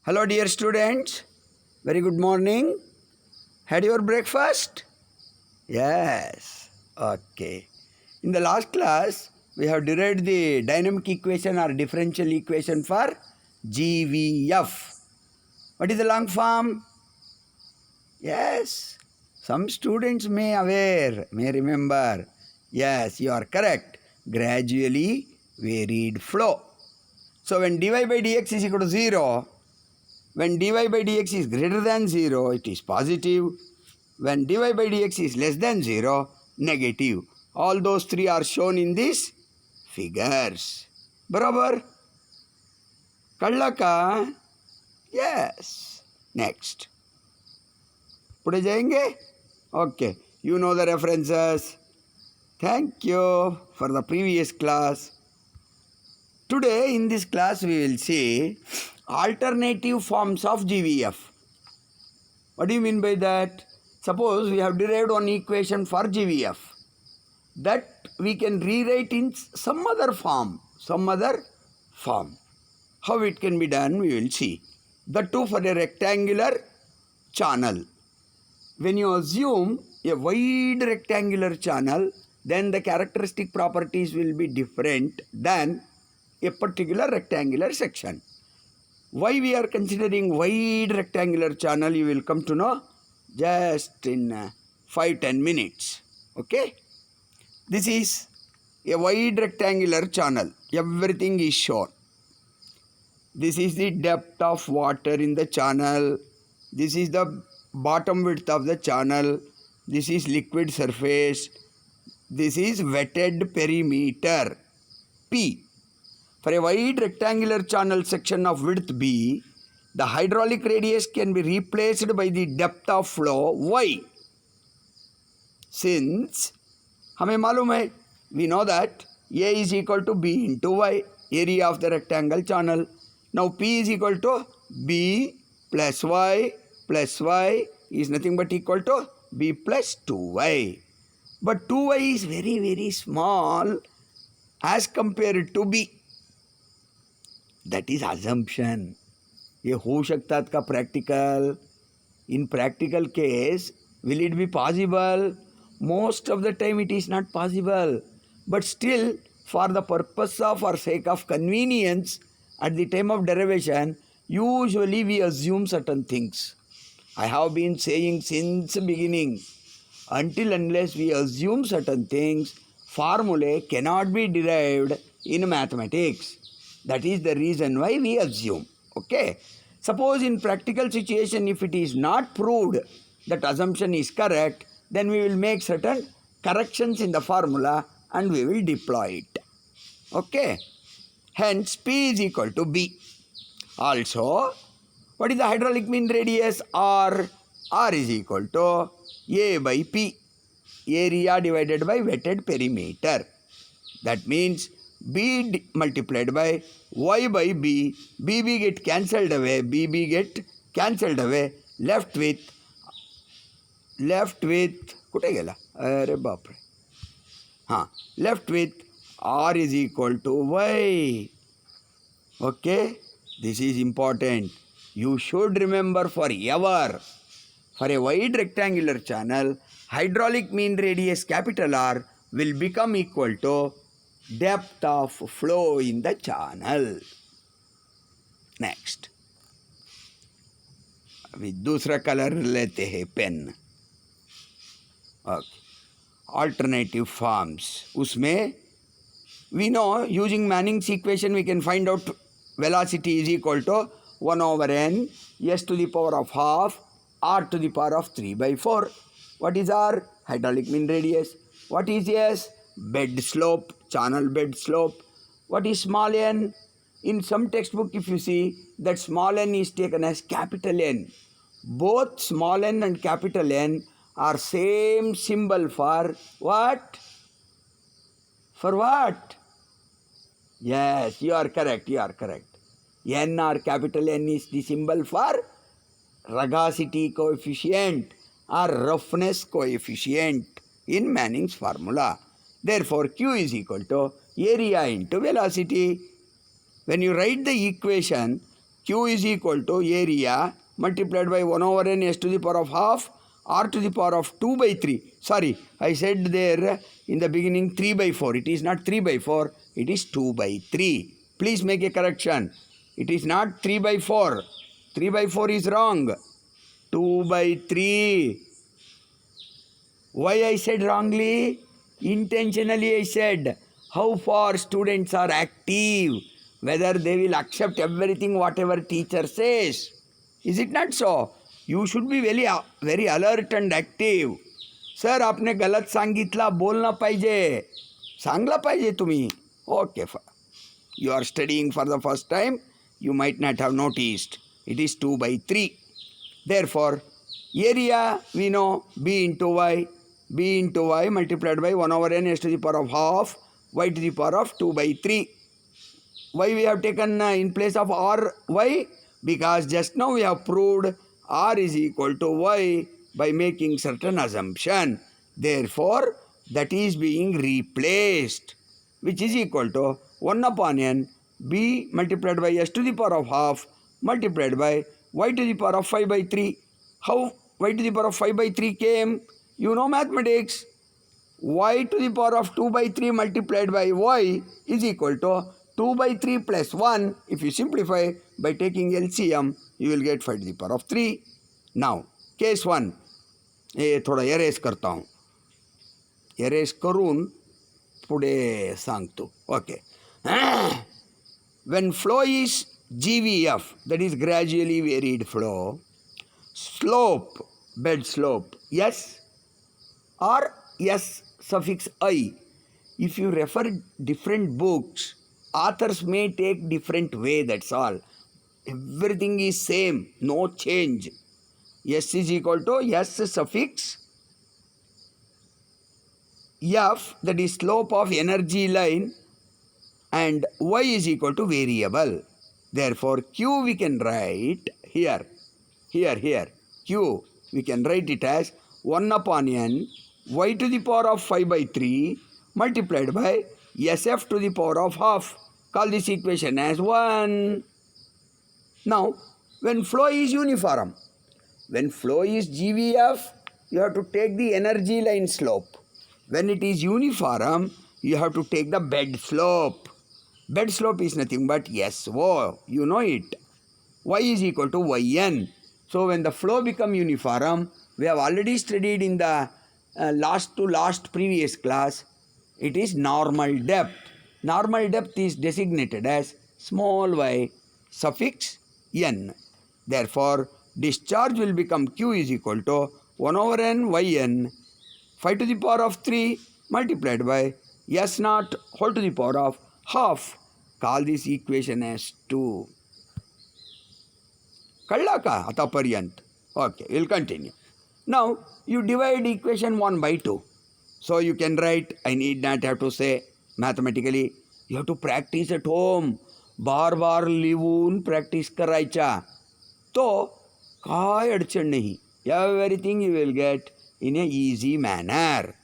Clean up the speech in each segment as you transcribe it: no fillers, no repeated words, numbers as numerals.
Hello dear students, very good morning. Had your breakfast? Yes, okay. In the last class, we have derived the dynamic equation or differential equation for GVF. What is the long form? Yes, some students may remember. Yes, you are correct. Gradually varied flow. So when dy by dx is equal to 0, when dy by dx is greater than 0, it is positive. When dy by dx is less than 0, negative. All those three are shown in these figures. Barabar? Kallaka? Yes. Next. Put jayenge? Okay. You know the references. Thank you for the previous class. Today in this class we will see alternative forms of GVF. What do you mean by that? Suppose we have derived one equation for GVF. That we can rewrite in some other form. How it can be done, we will see. The two for a rectangular channel. When you assume a wide rectangular channel, then the characteristic properties will be different than a particular rectangular section. Why we are considering wide rectangular channel, you will come to know just in 5-10 minutes. Okay? This is a wide rectangular channel. Everything is shown. This is the depth of water in the channel. This is the bottom width of the channel. This is liquid surface. This is wetted perimeter. P. For a wide rectangular channel section of width B, the hydraulic radius can be replaced by the depth of flow Y. Since हमें मालूम है, we know that A is equal to B into Y, area of the rectangle channel. Now P is equal to B plus Y is nothing but equal to B plus 2Y. But 2Y is very, very small as compared to B. That is assumption. ये हो सकता का practical. In practical case, will it be possible? Most of the time it is not possible. But still, for the purpose of or sake of convenience, at the time of derivation, usually we assume certain things. I have been saying since the beginning, until unless we assume certain things, formulae cannot be derived in mathematics. That is the reason why we assume. Okay? Suppose in practical situation, if it is not proved that assumption is correct, then we will make certain corrections in the formula and we will deploy it. Okay? Hence, P is equal to B. Also, what is the hydraulic mean radius? R. R is equal to A by P. Area divided by wetted perimeter. That means B multiplied by Y by B. BB get cancelled away. BB get cancelled away. Left with कुठे गेला? अरे बापरे. Left with R is equal to Y. Okay? This is important. You should remember forever. For a wide rectangular channel, hydraulic mean radius capital R will become equal to depth of flow in the channel. Next. अभी दूसरा colour लेते हैं pen. Okay. Alternative forms. उसमें we know using Manning's equation we can find out velocity is equal to 1 over n s to the power of half r to the power of 3 by 4. What is r? Hydraulic mean radius. What is s? Bed slope, channel bed slope. What is small n? In some textbook if you see that small n is taken as capital N. Both small n and capital N are same symbol for what? For what? Yes, you are correct. N or capital N is the symbol for rugosity coefficient or roughness coefficient in Manning's formula. Therefore, Q is equal to area into velocity. When you write the equation, Q is equal to area multiplied by 1 over n s to the power of half r to the power of 2 by 3. Sorry, I said there in the beginning 3 by 4. It is not 3 by 4, it is 2 by 3. Please make a correction. It is not 3 by 4. 3 by 4 is wrong. 2 by 3. Why I said wrongly? Intentionally I said. How far students are active, whether they will accept everything whatever teacher says. Is it not so? You should be very alert and active. Sir आपने गलत सांगितला, बोलना पाहिजे, सांगला पाहिजे तुम्ही. Okay, you are studying for the first time, you might not have noticed. It is 2 by 3. Therefore, area we know b into y multiplied by 1 over n s to the power of half y to the power of 2 by 3. Why we have taken in place of r y? Because just now we have proved r is equal to y by making certain assumption. Therefore, that is being replaced, which is equal to 1 upon n b multiplied by s to the power of half multiplied by y to the power of 5 by 3. How y to the power of 5 by 3 came? You know mathematics. Y to the power of 2 by 3 multiplied by y is equal to 2 by 3 plus 1. If you simplify by taking LCM, you will get 5 to the power of 3. Now, case 1. ये थोड़ा arrays करता हूँ. Arrays करून पुढे सांगतो. Okay. When flow is GVF, that is gradually varied flow, slope, bed slope, yes or S suffix I. If you refer different books, authors may take different way, that's all. Everything is same, no change. S is equal to S suffix F, that is slope of energy line, and Y is equal to variable. Therefore, Q we can write here. Q we can write it as 1 upon n y to the power of 5 by 3 multiplied by SF to the power of half. Call this equation as 1. Now, when flow is uniform, when flow is GVF, you have to take the energy line slope. When it is uniform, you have to take the bed slope. Bed slope is nothing but SO. You know it. Y is equal to YN. So when the flow become uniform, we have already studied in the last previous class, it is normal depth. Normal depth is designated as small y suffix n. Therefore, discharge will become Q is equal to 1 over n yn 5 to the power of 3 multiplied by S naught whole to the power of half. Call this equation as 2. कळला का आतापर्यंत? Okay, we'll continue. Now, you divide equation 1 by 2. So you can write, I need not have to say mathematically. You have to practice at home. बार बार लिहून practice करायच्या. तो काय अडचण नाही. Everything you will get in a easy manner.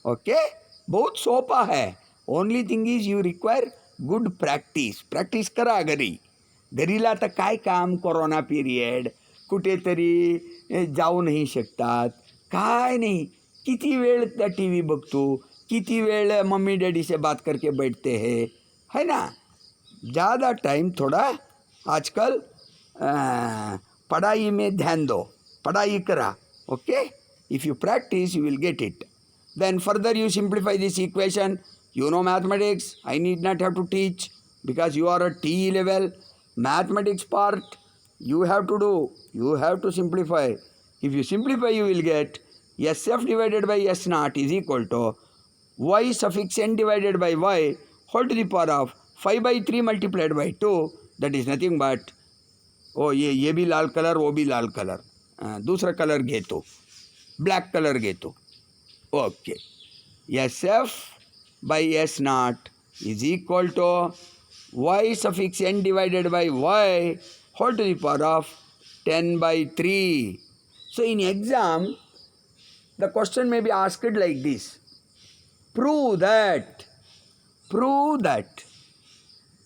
Okay? बहुत सोपा है. Only thing is you require good practice. Practice करा घरी. घरीला आता काय काम, कोरोना पिरियड, कुठेतरी जाऊ नाही शकतात, काय नाही, किती वेळ त्या टी वी बघतो, किती वेळ मम्मी डैडी से बात करके बैठते हैं, है ना. ज़्यादा टाइम थोड़ा आजकल पढ़ाई में ध्यान दो, पढ़ाई करा. Okay, if you practice you will get it. Then further you simplify this equation. You know mathematics, I need not have to teach because you are a T level. Mathematics part you have to do, you have to simplify. If you simplify, you will get SF divided by S naught is equal to Y suffix n divided by Y whole to the power of 5 by 3 multiplied by 2. That is nothing but, ये भी लाल colour, वो भी लाल colour, दूसरा colour घेतो, black colour घेतो. Okay, SF by S naught is equal to Y suffix n divided by Y whole to the power of 10 by 3. So in exam, the question may be asked like this. Prove that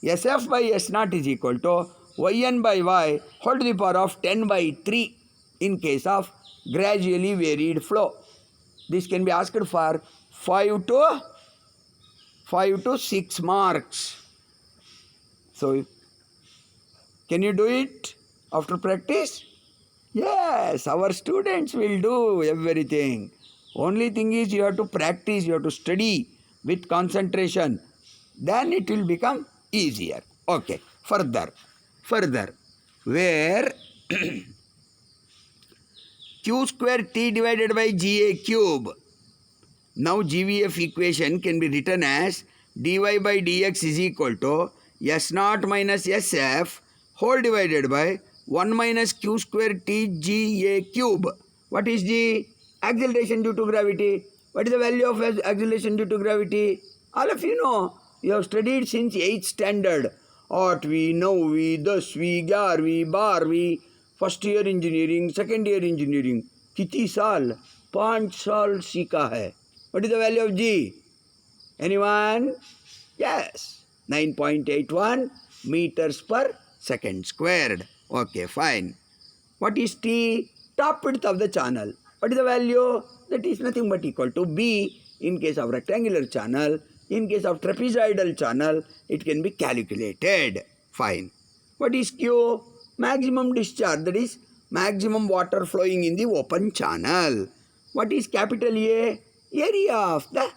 SF by S naught is equal to yn by y whole to the power of 10 by 3 in case of gradually varied flow. This can be asked for 5 to 6 marks. So, can you do it after practice? Yes, our students will do everything. Only thing is you have to practice, you have to study with concentration. Then it will become easier. Okay, further, where q square t divided by ga cube. Now GVF equation can be written as dy by dx is equal to s naught minus sf whole divided by 1 minus q square t ga cube. What is the acceleration due to gravity? What is the value of acceleration due to gravity? All of you know. You have studied since 8th standard. 8वीं 9वीं 10वीं 11वीं 12वीं first year engineering second year engineering कितनी साल 5 साल सीखा है. What is the value of g? Anyone? Yes, 9.81 meters per second squared. Okay, fine. What is t? Top width of the channel. What is the value? That is nothing but equal to b in case of rectangular channel. In case of trapezoidal channel, it can be calculated. Fine. What is q? Maximum discharge, that is maximum water flowing in the open channel. What is capital A? Area of the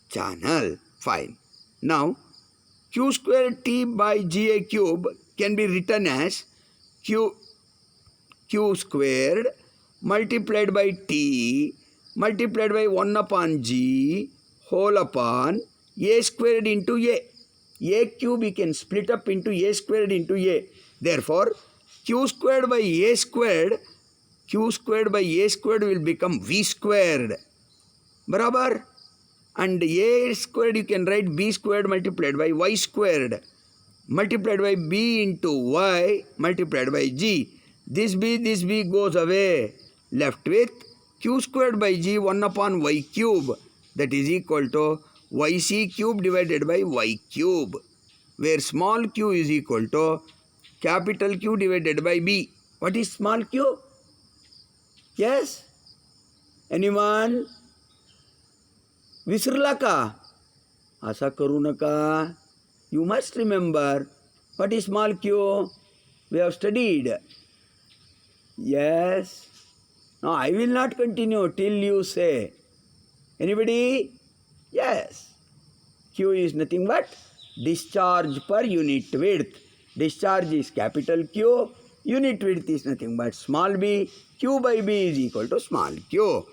channel. Fine. Now, q square t by ga cube can be written as q squared multiplied by t multiplied by 1 upon g whole upon a squared into a. A cube we can split up into a squared into a. Therefore, q squared by a squared will become v squared. Barabar? And a squared you can write b squared multiplied by y squared multiplied by b into y multiplied by g. This b goes away. Left with q squared by g 1 upon y cube, that is equal to yc cube divided by y cube, where small q is equal to capital Q divided by b. What is small q? Yes? Anyone? विसरला का? असा करू नका. You must remember. What is small q? We have studied. Yes? No, I will not continue till you say. Anybody? Yes. Q is nothing but discharge per unit width. Discharge is capital Q. Unit width is nothing but small b. Q by b is equal to small q.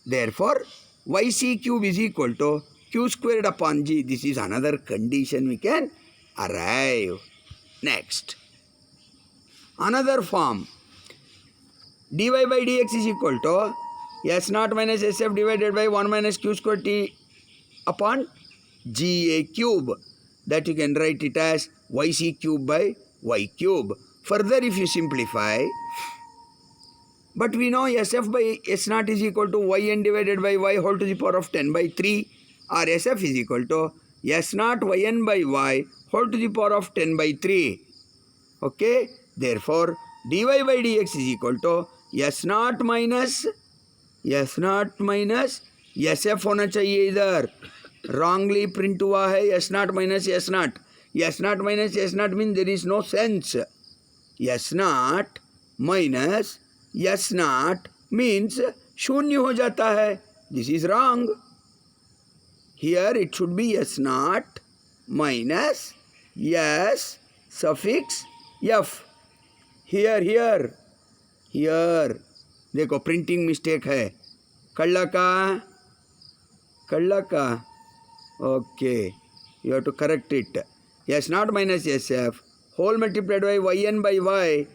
Therefore, yc cube is equal to q squared upon g. This is another condition we can arrive. Next. Another form. dy by dx is equal to s naught minus sf divided by 1 minus q squared t upon ga cube. That you can write it as yc cube by y cube. Further, if you simplify, but we know sf by s naught is equal to yn divided by y whole to the power of 10 by 3, or sf is equal to s naught yn by y whole to the power of 10 by 3. Okay? Therefore, dy by dx is equal to s naught minus sf होना चाहिए इधर. Wrongly print हुआ है s naught minus s naught. S naught minus s naught means there is no sense. S naught minus s naught means शून्य हो जाता है. This is wrong. Here it should be s naught minus s suffix f. Here. देखो printing mistake है. कल्ला का. Okay. You have to correct it. S naught minus sf whole multiplied by yn by y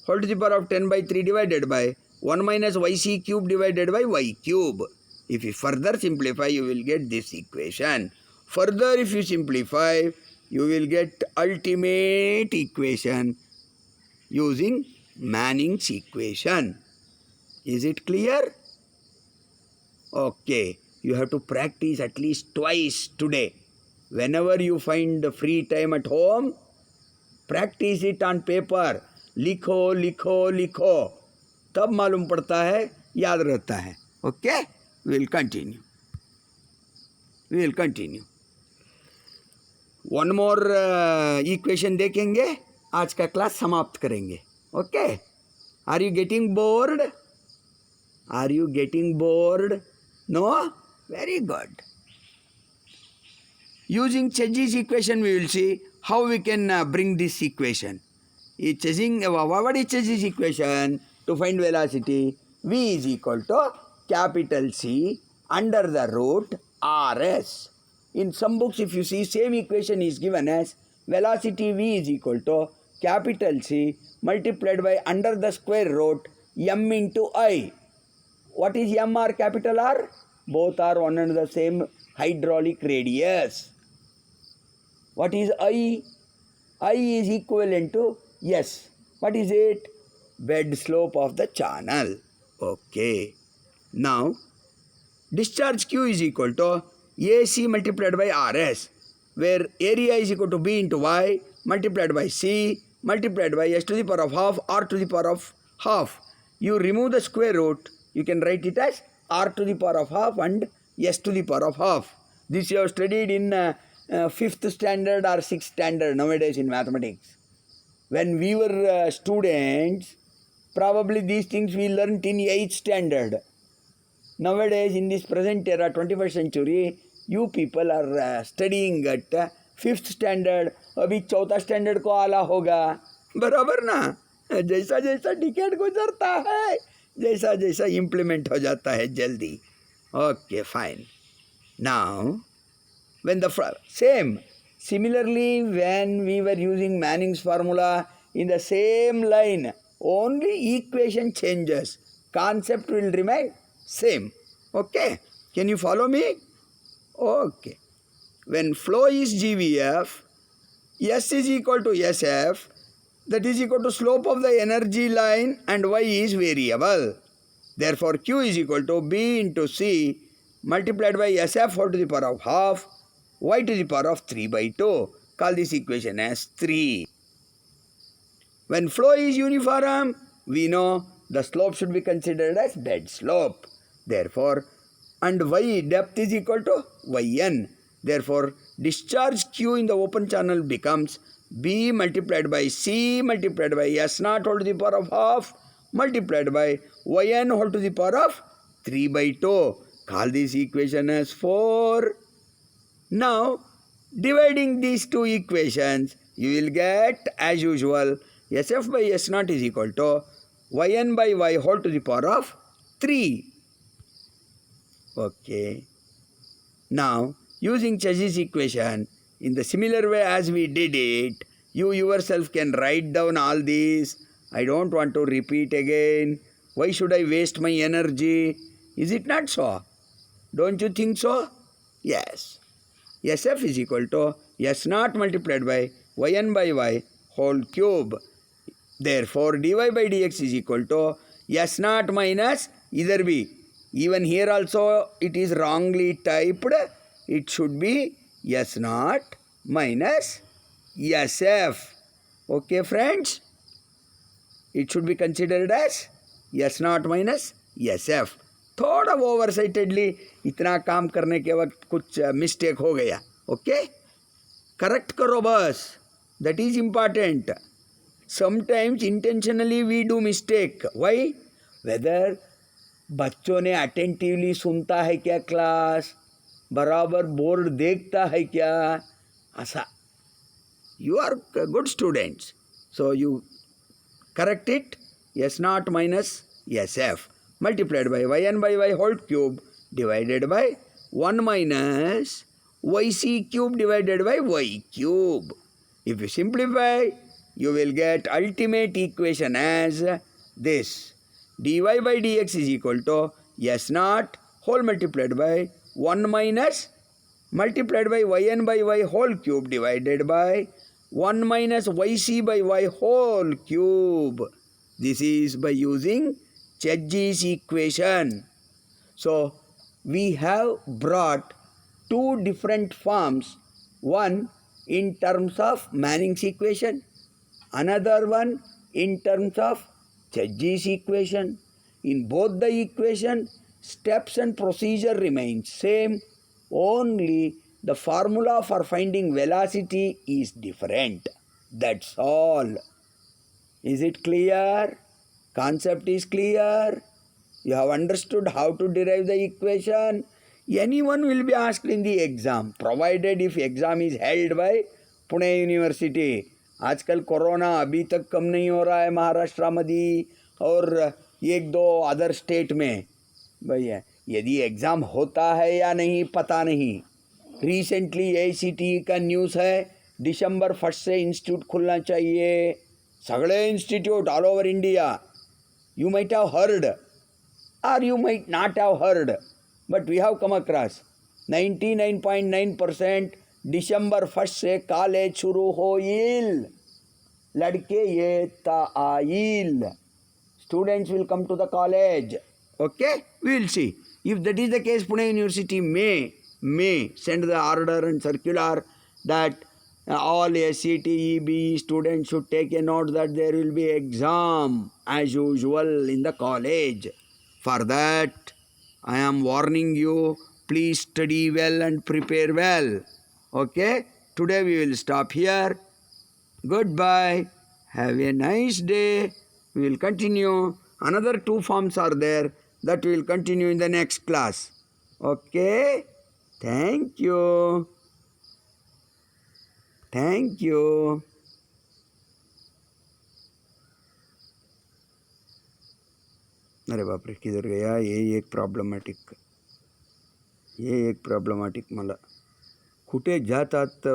whole to the power of 10 by 3 divided by 1 minus yc cube divided by y cube. If you further simplify, you will get this equation. Further, if you simplify, you will get ultimate equation using Manning's equation. Is it clear? Okay. You have to practice at least twice today. Whenever you find the free time at home, practice it on paper. लिखो लिखो लिखो, तब मालूम पड़ता है, याद रहता है. Okay, will continue. One more equation देखेंगे, आज का क्लास समाप्त करेंगे. Okay, are you getting bored? No? Very good. Using Cheggy's equation, we will see how we can bring this equation. What is Cheggy's equation? To find velocity, V is equal to capital C under the root Rs. In some books, if you see, same equation is given as velocity V is equal to capital C multiplied by under the square root m into I. What is m or capital R? Both are one and the same hydraulic radius. What is I? I is equivalent to S. What is it? Bed slope of the channel. Okay. Now, discharge Q is equal to AC multiplied by RS, where area is equal to B into Y multiplied by C multiplied by S to the power of half, R to the power of half. You remove the square root, you can write it as R to the power of half and S to the power of half. This you have studied in 5th standard or 6th standard nowadays in mathematics. When we were students, probably these things we learnt in 8th standard. Nowadays, in this present era, 21st century, you people are studying at 5th standard. अभी 4th standard को आला होगा, बराबर ना? जैसा जैसा decade गुजरता है, जैसा जैसा इम्प्लीमेंट हो जाता है जल्दी. Okay, fine. Now, when the similarly, when we were using Manning's formula in the same line, only equation changes, concept will remain same. Okay, can you follow me? Okay, when flow is GVF, S is equal to SF, that is equal to slope of the energy line, and Y is variable. Therefore, Q is equal to B into C multiplied by SF whole to the power of half, Y to the power of 3 by 2. Call this equation as 3. When flow is uniform, we know the slope should be considered as bed slope. Therefore, and Y depth is equal to Yn. Therefore, discharge Q in the open channel becomes B multiplied by C multiplied by S naught whole to the power of half multiplied by Yn whole to the power of 3 by 2. Call this equation as 4. Now, dividing these two equations, you will get, as usual, SF by S naught is equal to Yn by Y whole to the power of 3. Okay. Now, using Cheggy's equation, in the similar way as we did it, you yourself can write down all these. I don't want to repeat again. Why should I waste my energy? Is it not so? Don't you think so? Yes. SF is equal to S naught multiplied by Yn by Y whole cube. Therefore, dy by dx is equal to S naught minus either B. Even here also it is wrongly typed. It should be S naught minus SF. Okay, friends? It should be considered as S naught minus SF. थोड़ा ओवरसाइटेडली इतना काम करने के वक्त कुछ mistake हो गया. Okay, correct करो बस. That is important. Sometimes intentionally we do mistake. Why? Whether बच्चों ने अटेंटिवली सुनता है क्या क्लास, बराबर बोर्ड देखता है क्या, ऐसा. You are good students, so you correct it. S naught minus SF multiplied by Yn by Y whole cube divided by 1 minus YC cube divided by Y cube. If you simplify, you will get ultimate equation as this. dy by dx is equal to S naught whole multiplied by 1 minus multiplied by Yn by Y whole cube divided by 1 minus YC by Y whole cube. This is by using Cheggy's equation. So, we have brought two different forms. One in terms of Manning's equation, another one in terms of Church's equation. In both the equation, steps and procedure remain same, only the formula for finding velocity is different. That's all. Is it clear? Concept is clear. You have understood how to derive the equation. Anyone will be asked in the exam, provided if exam is held by Pune University. आजकल corona अभी तक कम नहीं हो रहा है महाराष्ट्र में और एक दो अदर स्टेट में. भैया यदि एग्ज़ाम होता है या नहीं पता नहीं. रिसेंटली AICTE का न्यूज़ है दिसंबर 1 से इंस्टीट्यूट खुलना चाहिए. सगळे institute all over India. You might have heard or you might not have heard, but we have come across 99.9% दिसंबर 1 से कॉलेज शुरू होईल. लड़के येता आईल. Students will come to the college. Okay, we will see. If that is the case, Pune University may send the order and circular that all SCTE BE students should take a note that there will be exam as usual in the college. For that, I am warning you, please study well and prepare well. Okay, today we will stop here. Goodbye. Have a nice day. We will continue. Another 2 forms are there that we will continue in the next class. Okay, thank you. Thank you. अरे बाप रे किधर गया ये एक problematic मला कुठे जातात